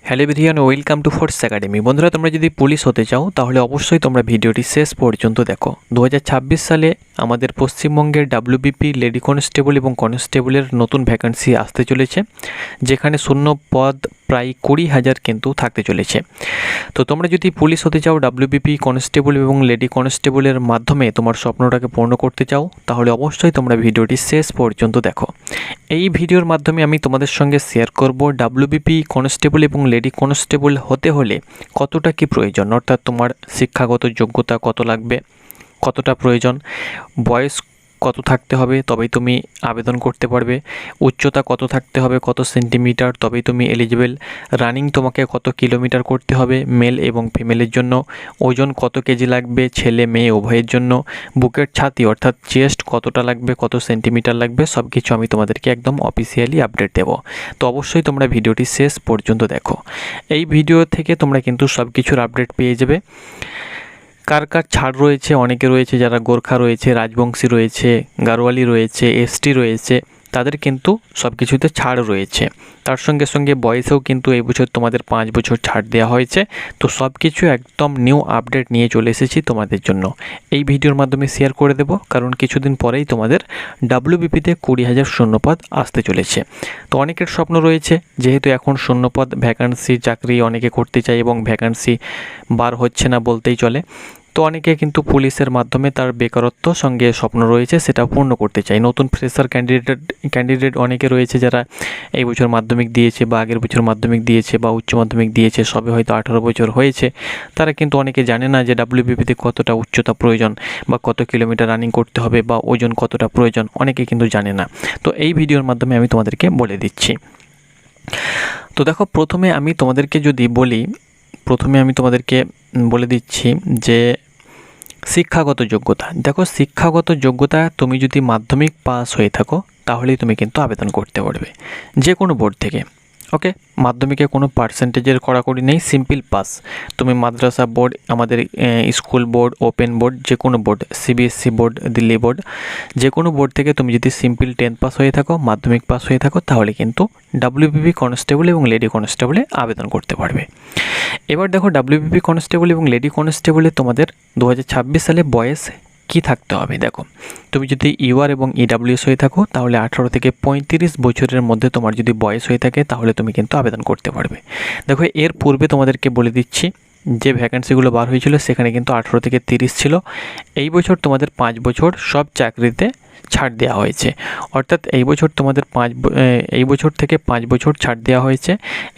Hello everyone, welcome to force academy. বন্ধুরা, তোমরা যদি পুলিশ হতে চাও তাহলে অবশ্যই তোমরা ভিডিওটি শেষ পর্যন্ত দেখো। 2026 সালে আমাদের পশ্চিমবঙ্গের ডাব্লিউবিপি লেডি কনস্টেবল এবং কনস্টেবলের নতুন ভ্যাকেন্সি আসতে চলেছে, যেখানে শূন্য পদ প্রায় 20,000 কিন্তু থাকতে চলেছে। তো তোমরা যদি পুলিশ হতে চাও, ডাব্লিউবিপি কনস্টেবল এবং লেডি কনস্টেবলের মাধ্যমে তোমার স্বপ্নটাকে পূর্ণ করতে চাও, তাহলে অবশ্যই তোমরা ভিডিওটি শেষ পর্যন্ত দেখো। এই ভিডিওর মাধ্যমে আমি তোমাদের সঙ্গে শেয়ার করব ডাব্লিউবিপি কনস্টেবল এবং লেডি কনস্টেবল হতে হলে কতটা কি প্রয়োজন, অর্থাৎ তোমার শিক্ষাগত যোগ্যতা কত লাগবে, কতটা প্রয়োজন, বয়স কত থাকতে হবে তবেই তুমি আবেদন করতে পারবে, উচ্চতা কত থাকতে হবে, কত সেন্টিমিটার তবেই তুমি এলিজিবল, রানিং তোমাকে কত কিলোমিটার করতে হবে মেল এবং ফিমেলের জন্য, ওজন কত কেজি লাগবে ছেলে মেয়ে উভয়ের জন্য, বুকের ছাতি অর্থাৎ চেস্ট কতটা লাগবে, কত সেন্টিমিটার লাগবে, সব কিছু আমি তোমাদেরকে একদম অফিসিয়ালি আপডেট দেবো। তো অবশ্যই তোমরা ভিডিওটি শেষ পর্যন্ত দেখো। এই ভিডিও থেকে তোমরা কিন্তু সব কিছুর আপডেট পেয়ে যাবে। কার কার ছাড় রয়েছে, অনেকে রয়েছে যারা গোর্খা রয়েছে, রাজবংশী রয়েছে, গারোয়ালি রয়েছে, এসটি রয়েছে, তাদের কিন্তু সব কিছুতে ছাড় রয়েছে। তার সঙ্গে সঙ্গে বয়সেও কিন্তু এই বছর তোমাদের 5 বছর ছাড় দেওয়া হয়েছে। তো সব কিছু একদম নিউ আপডেট নিয়ে চলে এসেছি তোমাদের জন্য। এই ভিডিওর মাধ্যমে শেয়ার করে দেব, কারণ কিছুদিন পরেই তোমাদের ডাব্লিউবিপিতে 20,000 শূন্যপদ আসতে চলেছে। তো অনেকের স্বপ্ন রয়েছে, যেহেতু এখন শূন্যপদ ভ্যাকান্সি চাকরি অনেকে করতে চায় এবং ভ্যাকান্সি বার হচ্ছে না বলতেই চলে। তো অনেকে কিন্তু পুলিশের মাধ্যমে তার বেকারত্ব সঙ্গে স্বপ্ন রয়েছে সেটা পূর্ণ করতে চায়। নতুন ফ্রেশার ক্যান্ডিডেট অনেকে রয়েছে যারা এই বছর মাধ্যমিক দিয়েছে বা আগের বছর মাধ্যমিক দিয়েছে বা উচ্চ মাধ্যমিক দিয়েছে, সবে হয়তো 18 বছর হয়েছে। তারা কিন্তু অনেকে জানে না যে ডাব্লিউবিপিতে কতটা উচ্চতা প্রয়োজন বা কত কিলোমিটার রানিং করতে হবে বা ওজন কতটা প্রয়োজন, অনেকে কিন্তু জানে না। তো এই ভিডিওর মাধ্যমে আমি তোমাদেরকে বলে দিচ্ছি। তো দেখো, প্রথমে আমি তোমাদেরকে বলে দিচ্ছি যে শিক্ষাগত যোগ্যতা। দেখো, শিক্ষাগত যোগ্যতা তুমি যদি মাধ্যমিক পাস হয়ে থাকো তাহলেই তুমি কিন্তু আবেদন করতে পারবে যে কোনো বোর্ড থেকে। ওকে, মাধ্যমিকে কোনো পার্সেন্টেজের কড়াকড়ি নেই, সিম্পল পাস। তুমি মাদ্রাসা বোর্ড, আমাদের স্কুল বোর্ড, ওপেন বোর্ড, যে কোনো board, CBSE board, Delhi board, যে কোনো বোর্ড থেকে তুমি যদি সিম্পল 10 পাস হয়ে থাকো, মাধ্যমিক পাস হয়ে থাকো, তাহলে কিন্তু ডাব্লিউবিপি কনস্টেবল এবং লেডি কনস্টেবলে আবেদন করতে পারবে। এবার দেখো, ডাব্লিউবিপি কনস্টেবল এবং লেডি কনস্টেবলে তোমাদের 2026 সালে বয়স কি থাকতে হবে। দেখো, তুমি যদি ইউআর এবং ইডাব্লিউএস হয়ে থাকো তাহলে 18 থেকে 35 বছরের মধ্যে তোমার যদি বয়স হয়ে থাকে তাহলে তুমি কিন্তু আবেদন করতে পারবে। দেখো, এর পূর্বে তোমাদেরকে বলে দিচ্ছি যে ভ্যাকেন্সিগুলো বার হয়েছিল সেখানে কিন্তু 18 থেকে 30 ছিল। এই বছর তোমাদের 5 বছর সব চাকরিতে ছাড় দেওয়া হয়েছে, অর্থাৎ এই বছর তোমাদের এই বছর থেকে 5 বছর ছাড় দেওয়া হয়েছে।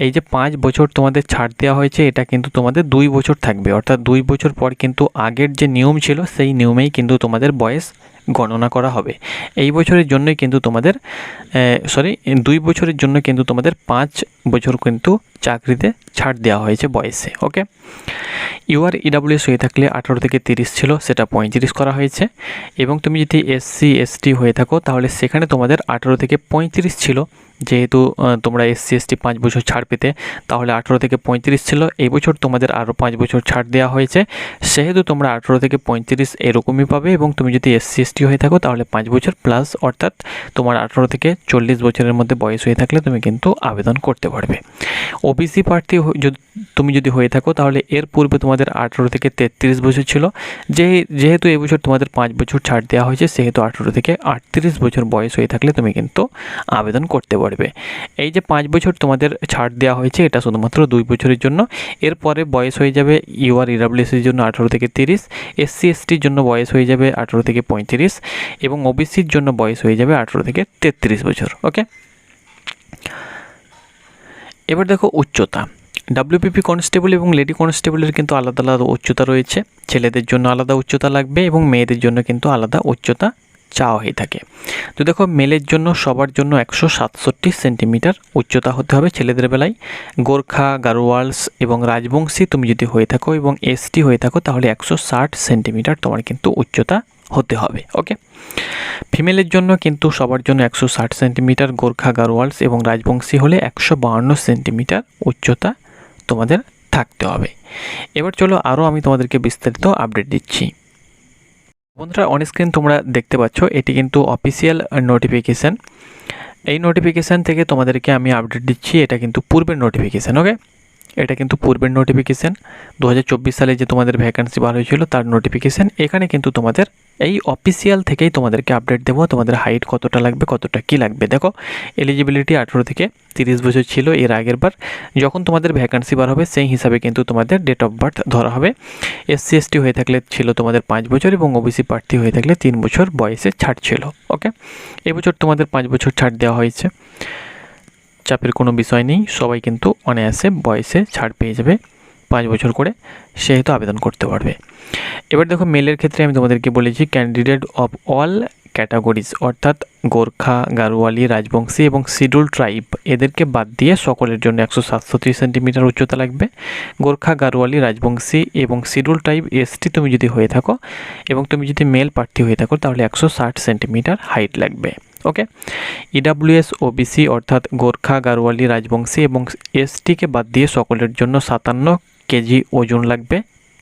এই যে 5 বছর তোমাদের ছাড় দেওয়া হয়েছে এটা কিন্তু তোমাদের 2 বছর থাকবে, অর্থাৎ 2 বছর পর কিন্তু আগের যে নিয়ম ছিল সেই নিয়মেই কিন্তু তোমাদের বয়স গণনা করা হবে। এই বছরের জন্যই কিন্তু তোমাদের 2 বছরের জন্য কিন্তু তোমাদের 5 বছর কিন্তু চাকরিতে ছাড় দেওয়া হয়েছে বয়সে। ওকে, ইউআর ইডাব্লিউএস হয়ে থাকলে 18 থেকে 30 ছিল, সেটা 35 করা হয়েছে। এবং তুমি যদি এসসি এসটি হয়ে থাকো তাহলে সেখানে তোমাদের 18 থেকে 35 ছিল। যেহেতু তোমরা এসসি এসটি 5 বছর ছাড় পেতে, তাহলে 18 থেকে 35 ছিল। এই বছর তোমাদের আরও 5 বছর ছাড় দেওয়া হয়েছে, সেহেতু তোমরা 18 থেকে 35 এরকমই পাবে। এবং তুমি যদি এসসি এসটি হয়ে থাকো তাহলে 5 বছর প্লাস, অর্থাৎ তোমার 18 থেকে 40 বছরের মধ্যে বয়স হয়ে থাকলে তুমি কিন্তু আবেদন করতে পারবে। ওবিসি প্রার্থী তুমি যদি হয়ে থাকো তাহলে এর পূর্বে তোমাদের 18 থেকে 33 বছর ছিল। যেহেতু এই বছর তোমাদের 5 বছর ছাড় দেওয়া হয়েছে, সেহেতু 18 থেকে 38 বছর বয়স হয়ে থাকলে তুমি কিন্তু আবেদন করতে পারবে। এই যে 5 বছর তোমাদের ছাড় দেওয়া হয়েছে এটা শুধুমাত্র 2 বছরের জন্য। এরপরে বয়স হয়ে যাবে ইউআর ইডাব্লিউএসের জন্য 18 থেকে 30, এসসি এসটির জন্য বয়স হয়ে যাবে 18 থেকে 35 এবং ওবিসির জন্য বয়স হয়ে যাবে 18 থেকে 33 বছর। ওকে, এবার দেখো উচ্চতা। ডাব্লিউবিপি কনস্টেবল এবং লেডি কনস্টেবলের কিন্তু আলাদা আলাদা উচ্চতা রয়েছে। ছেলেদের জন্য আলাদা উচ্চতা লাগবে এবং মেয়েদের জন্য কিন্তু আলাদা উচ্চতা চাওয়া হয়ে থাকে। তো দেখো, মেলের জন্য সবার জন্য 167 সেন্টিমিটার উচ্চতা হতে হবে ছেলেদের বেলায়। গোর্খা, গারোয়ালস এবং রাজবংশী তুমি যদি হয়ে থাকো এবং এসটি হয়ে থাকো তাহলে 160 সেন্টিমিটার তোমার কিন্তু উচ্চতা হতে হবে। ওকে, ফিমেলের জন্য কিন্তু সবার জন্য 160 সেন্টিমিটার, গোর্খা, গারোয়ালস এবং রাজবংশী হলে 152 সেন্টিমিটার উচ্চতা তোমাদের থাকতে হবে। এবার চলো আরও আমি তোমাদেরকে বিস্তারিত আপডেট দিচ্ছি। বন্ধুরা, অন স্ক্রিন তোমরা দেখতে পাচ্ছ এটি কিন্তু অফিসিয়াল নোটিফিকেশান। এই নোটিফিকেশান থেকে তোমাদেরকে আমি আপডেট দিচ্ছি, এটা কিন্তু পূর্বের নোটিফিকেশান। ওকে, এটা কিন্তু পূর্বের নোটিফিকেশান 2024 সালে যে তোমাদের ভ্যাকেন্সি বার হয়েছিল তার নোটিফিকেশান। এখানে কিন্তু তোমাদের এই অফিসিয়াল থেকেই তোমাদেরকে আপডেট দেবো, তোমাদের হাইট কতটা লাগবে, কতটা কি লাগবে। দেখো এলিজিবিলিটি 18 থেকে 30 বছর ছিল এর আগের বার, যখন তোমাদের ভ্যাকেন্সি বার হবে সেই হিসাবে কিন্তু তোমাদের ডেট অফ বার্থ ধরা হবে। SC ST হয়ে থাকলে ছিল তোমাদের 5 বছর এবং OBC প্রার্থী হয়ে থাকলে 3 বছর বয়সে ছাড় ছিল। ওকে, এবছর তোমাদের 5 বছর ছাড় দেওয়া হয়েছে, চাপের কোনো বিষয় নেই, সবাই কিন্তু অনায়াসে বয়সে ছাড় পেয়ে যাবে 5 বছর করে, সেহেতু আবেদন করতে পারবে। এবার দেখো মেলের ক্ষেত্রে আমি তোমাদেরকে বলেছি ক্যান্ডিডেট অফ অল ক্যাটাগরিজ, অর্থাৎ গোর্খা, গারোয়ালি, রাজবংশী এবং শিডিউল ট্রাইব এদেরকে বাদ দিয়ে সকলের জন্য 137 সেন্টিমিটার উচ্চতা লাগবে। গোর্খা, গারোয়ালি, রাজবংশী এবং শিডিউল ট্রাইব ST তুমি যদি হয়ে থাকো এবং তুমি যদি মেল প্রার্থী হয়ে থাকো তাহলে 160 সেন্টিমিটার হাইট লাগবে। ওকে, EWS OBC অর্থাৎ গোর্খা, গারোয়ালি, রাজবংশী এবং STকে বাদ দিয়ে সকলের জন্য 57 কেজি ওজন লাগবে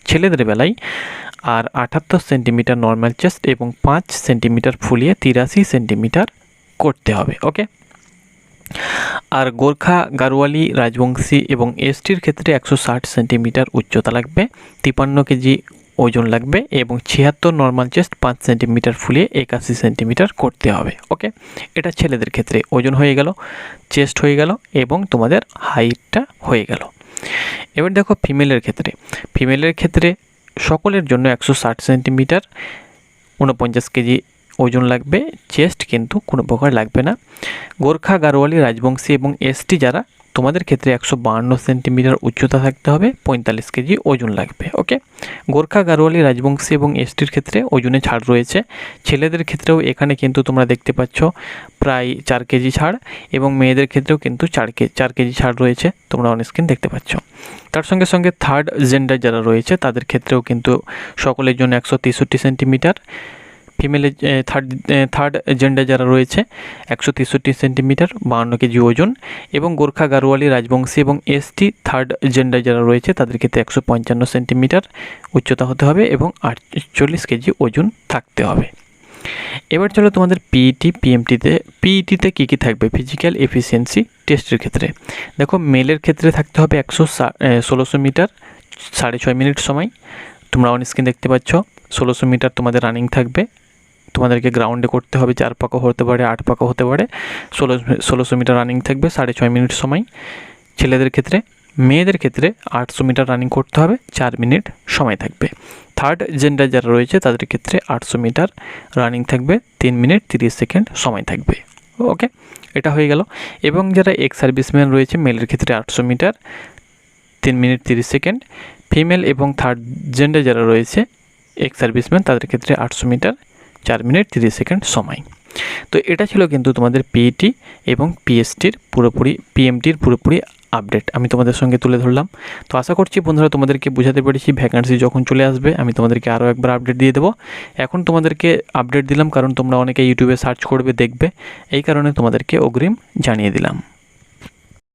ছেলেদের বেলায়, আর 78 সেন্টিমিটার নর্মাল চেস্ট এবং 5 সেন্টিমিটার ফুলিয়ে 83 সেন্টিমিটার করতে হবে। ওকে, আর গোর্খা, গারোয়ালি, রাজবংশী এবং STর ক্ষেত্রে 160 সেন্টিমিটার উচ্চতা লাগবে, 53 কেজি ওজন লাগবে এবং 76 নর্মাল চেস্ট 5 সেন্টিমিটার ফুলিয়ে 81 সেন্টিমিটার করতে হবে। ওকে, এটা ছেলেদের ক্ষেত্রে ওজন হয়ে গেল, চেস্ট হয়ে গেল এবং তোমাদের হাইটটা হয়ে গেল। এবার দেখো ফিমেলের ক্ষেত্রে সকলের জন্য 160 সেন্টিমিটার 49 কেজি ওজন লাগবে, চেস্ট কিন্তু কোনো প্রকার লাগবে না। গোর্খা, গারোয়ালি, রাজবংশী এবং ST যারা তোমাদের ক্ষেত্রে 152 সেন্টিমিটার উচ্চতা থাকতে হবে, 45 কেজি ওজন লাগবে। ওকে, গোর্খা, গারোয়ালি, রাজবংশী এবং STর ক্ষেত্রে ওজনে ছাড় রয়েছে। ছেলেদের ক্ষেত্রেও এখানে কিন্তু তোমরা দেখতে পাচ্ছ প্রায় 4 কেজি ছাড় এবং মেয়েদের ক্ষেত্রেও কিন্তু 4 কেজি ছাড় রয়েছে, তোমরা অন স্ক্রিন দেখতে পাচ্ছ। তার সঙ্গে সঙ্গে থার্ড জেন্ডার যারা রয়েছে তাদের ক্ষেত্রেও কিন্তু সকলের জন্য 163 সেন্টিমিটার, ফিমেলের থার্ড জেন্ডার যারা রয়েছে 163 সেন্টিমিটার 52 কেজি ওজন, এবং গোর্খা, গারোয়ালি, রাজবংশী এবং ST থার্ড জেন্ডার যারা রয়েছে তাদের ক্ষেত্রে 155 সেন্টিমিটার উচ্চতা হতে হবে এবং 48 কেজি ওজন থাকতে হবে। এবার চলো তোমাদের পিইটিতে কী কী থাকবে ফিজিক্যাল এফিসিয়েন্সি টেস্টের ক্ষেত্রে। দেখো মেলের ক্ষেত্রে থাকতে হবে 1600 মিটার 6.5 মিনিট সময়, তোমরা অন স্ক্রিন দেখতে পাচ্ছ। 1600 মিটার তোমাদের রানিং থাকবে, তোমাদেরকে গ্রাউন্ডে করতে হবে, 4 পাকা হতে পারে, 8 পাকা হতে পারে। 1600 মিটার রানিং থাকবে 6.5 মিনিট সময় ছেলেদের ক্ষেত্রে। মেয়েদের ক্ষেত্রে 800 মিটার রানিং করতে হবে, 4 মিনিট সময় থাকবে। থার্ড জেন্ডার যারা রয়েছে তাদের ক্ষেত্রে 800 মিটার রানিং থাকবে, 3 মিনিট 30 সেকেন্ড সময় থাকবে। ওকে, এটা হয়ে গেল। এবং যারা এক্স সার্ভিসম্যান রয়েছে মেলের ক্ষেত্রে 800 মিটার 3 মিনিট 30 সেকেন্ড, ফিমেল এবং থার্ড জেন্ডার যারা রয়েছে এক্স সার্ভিসম্যান তাদের ক্ষেত্রে 800 মিটার 4 মিনিট 30 সেকেন্ড সময়। তো এটা ছিল কিন্তু তোমাদের পিইটি এবং পিএসটির পিএমটির পুরোপুরি আপডেট আমি তোমাদের সঙ্গে তুলে ধরলাম। তো আশা করছি বন্ধুরা তোমাদেরকে বোঝাতে পেরেছি। ভ্যাকেন্সি যখন চলে আসবে আমি তোমাদেরকে আরও একবার আপডেট দিয়ে দেবো। এখন তোমাদেরকে আপডেট দিলাম কারণ তোমরা অনেকে ইউটিউবে সার্চ করবে, দেখবে, এই কারণে তোমাদেরকে অগ্রিম জানিয়ে দিলাম।